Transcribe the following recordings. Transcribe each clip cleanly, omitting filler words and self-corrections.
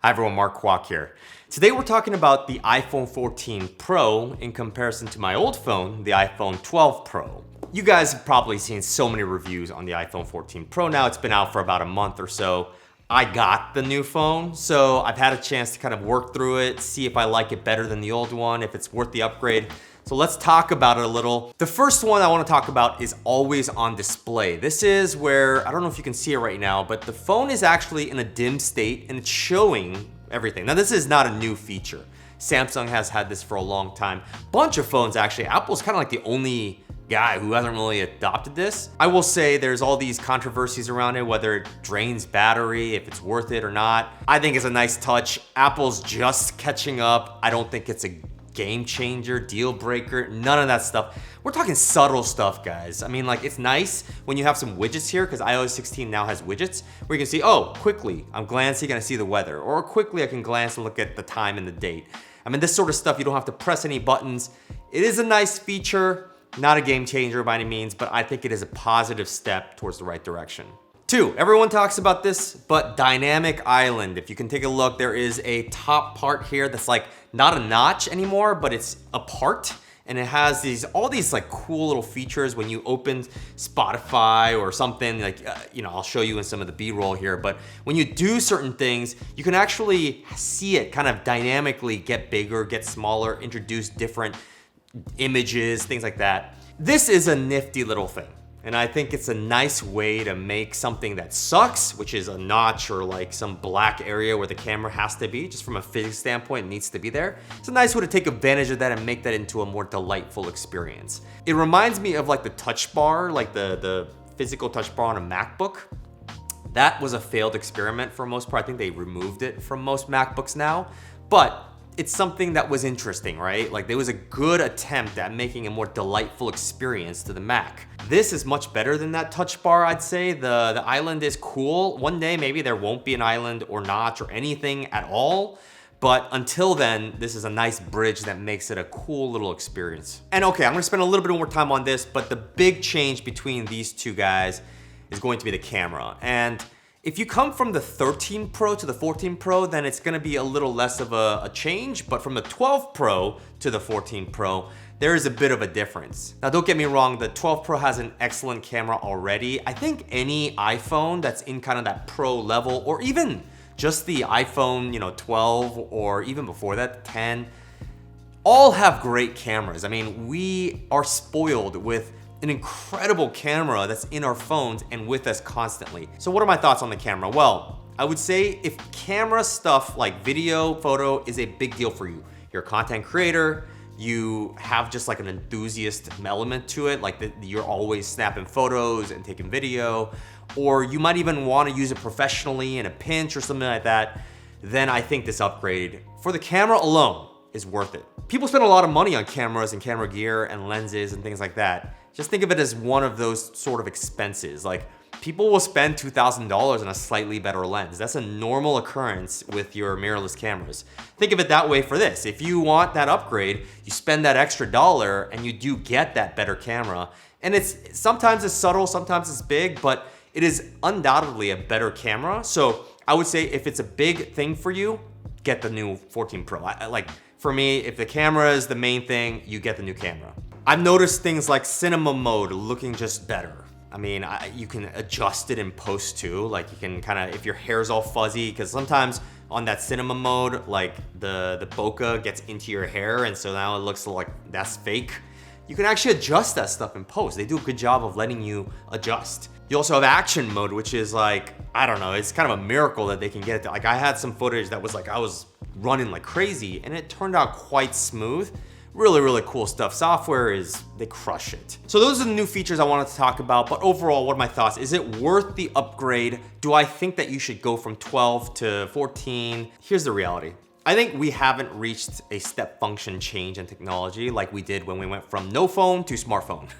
Hi everyone, Mark Kwok here. Today we're talking about the iPhone 14 Pro in comparison to my old phone, the iPhone 12 Pro. You guys have probably seen so many reviews on the iPhone 14 Pro now. It's been out for about a month or so. I got the new phone, so I've had a chance to kind of work through it, see if I like it better than the old one, if it's worth the upgrade. So let's talk about it a little. The first one I want to talk about is always on display. This is where, I don't know if you can see it right now, but the phone is actually in a dim state and it's showing everything. Now this is not a new feature. Samsung has had this for a long time. Bunch of phones actually. Apple's kind of like the only guy who hasn't really adopted this. I will say there's all these controversies around it, whether it drains battery, if it's worth it or not. I think it's a nice touch. Apple's just catching up. I don't think it's a game changer, deal breaker, none of that stuff. We're talking subtle stuff, guys. I mean, like, it's nice when you have some widgets here, because iOS 16 now has widgets where you can see, oh, quickly, I'm glancing and I see the weather, or quickly I can glance and look at the time and the date. I mean, this sort of stuff, you don't have to press any buttons. It is a nice feature, not a game changer by any means, but I think it is a positive step towards the right direction. 2, everyone talks about this, but dynamic island. If you can take a look, there is a top part here that's like not a notch anymore, but it's apart. And it has all these like cool little features when you open Spotify or something like, I'll show you in some of the B-roll here, but when you do certain things, you can actually see it kind of dynamically get bigger, get smaller, introduce different images, things like that. This is a nifty little thing. And I think it's a nice way to make something that sucks, which is a notch or like some black area where the camera has to be, just from a physics standpoint, it needs to be there. It's a nice way to take advantage of that and make that into a more delightful experience. It reminds me of like the touch bar, like the physical touch bar on a MacBook. That was a failed experiment for most part. I think they removed it from most MacBooks now, but it's something that was interesting, right? Like there was a good attempt at making a more delightful experience to the Mac. This is much better than that touch bar, I'd say. The island is cool. One day, maybe there won't be an island or notch or anything at all. But until then, this is a nice bridge that makes it a cool little experience. And okay, I'm gonna spend a little bit more time on this, but the big change between these two guys is going to be the camera. And if you come from the 13 Pro to the 14 Pro, then it's gonna be a little less of a change, but from the 12 Pro to the 14 Pro, there is a bit of a difference. Now don't get me wrong, the 12 Pro has an excellent camera already. I think any iPhone that's in kind of that Pro level, or even just the iPhone 12, or even before that, 10, all have great cameras. I mean, we are spoiled with an incredible camera that's in our phones and with us constantly. So what are my thoughts on the camera? Well, I would say if camera stuff like video, photo is a big deal for you, you're a content creator, you have just like an enthusiast element to it, like you're always snapping photos and taking video, or you might even want to use it professionally in a pinch or something like that, then I think this upgrade for the camera alone is worth it. People spend a lot of money on cameras and camera gear and lenses and things like that. Just think of it as one of those sort of expenses. Like people will spend $2,000 on a slightly better lens. That's a normal occurrence with your mirrorless cameras. Think of it that way for this. If you want that upgrade, you spend that extra dollar and you do get that better camera. And sometimes it's subtle, sometimes it's big, but it is undoubtedly a better camera. So I would say if it's a big thing for you, get the new 14 Pro. Like for me, if the camera is the main thing, you get the new camera. I've noticed things like cinema mode looking just better. I mean, you can adjust it in post too. Like you can kind of, if your hair's all fuzzy, because sometimes on that cinema mode, like the bokeh gets into your hair and so now it looks like that's fake. You can actually adjust that stuff in post. They do a good job of letting you adjust. You also have action mode, which is like, I don't know, it's kind of a miracle that they can get it. Like I had some footage that was like, I was running like crazy and it turned out quite smooth. Really, really cool stuff. Software they crush it. So those are the new features I wanted to talk about, but overall, what are my thoughts? Is it worth the upgrade? Do I think that you should go from 12 to 14? Here's the reality. I think we haven't reached a step function change in technology like we did when we went from no phone to smartphone.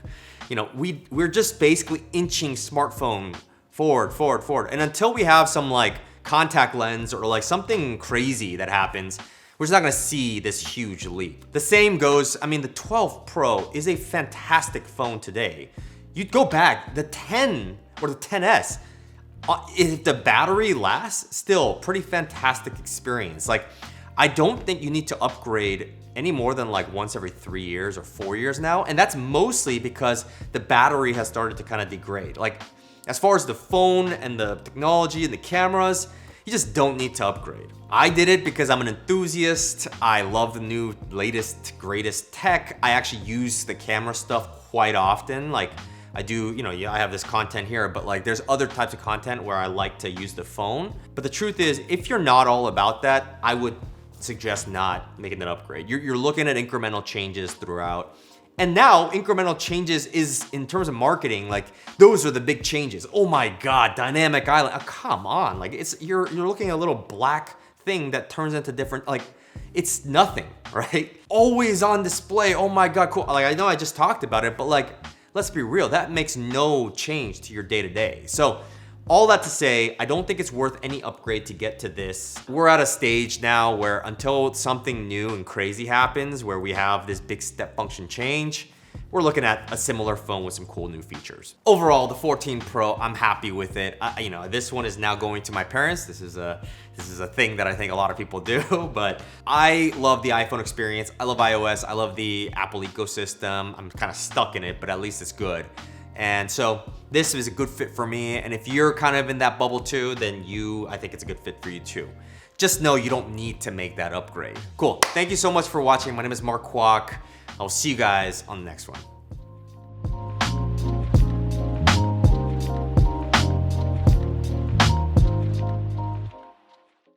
We're just basically inching smartphone forward. And until we have some like contact lens or like something crazy that happens, we're just not gonna see this huge leap. The same goes, I mean, the 12 Pro is a fantastic phone today. You'd go back, the 10 or the 10S, If the battery lasts, still pretty fantastic experience. Like, I don't think you need to upgrade any more than like once every 3 years or 4 years now. And that's mostly because the battery has started to kind of degrade. Like, as far as the phone and the technology and the cameras, you just don't need to upgrade. I did it because I'm an enthusiast. I love the new, latest, greatest tech. I actually use the camera stuff quite often. Like, I do, you know, yeah, I have this content here, but like there's other types of content where I like to use the phone. But the truth is, if you're not all about that, I would suggest not making that upgrade. You're looking at incremental changes throughout. And now incremental changes is, in terms of marketing, like those are the big changes. Oh my God, dynamic island. Oh, come on, like you're looking at a little black thing that turns into different, like it's nothing, right? Always on display. Oh my God, cool. Like I know I just talked about it, but like, let's be real, that makes no change to your day-to-day. So all that to say, I don't think it's worth any upgrade to get to this. We're at a stage now where until something new and crazy happens, where we have this big step function change, we're looking at a similar phone with some cool new features. Overall, the 14 Pro, I'm happy with it. You know, this one is now going to my parents. This is a thing that I think a lot of people do, but I love the iPhone experience. I love iOS. I love the Apple ecosystem. I'm kind of stuck in it, but at least it's good. And so this is a good fit for me. And if you're kind of in that bubble too, then I think it's a good fit for you too. Just know you don't need to make that upgrade. Cool. Thank you so much for watching. My name is Mark Kwok. I'll see you guys on the next one.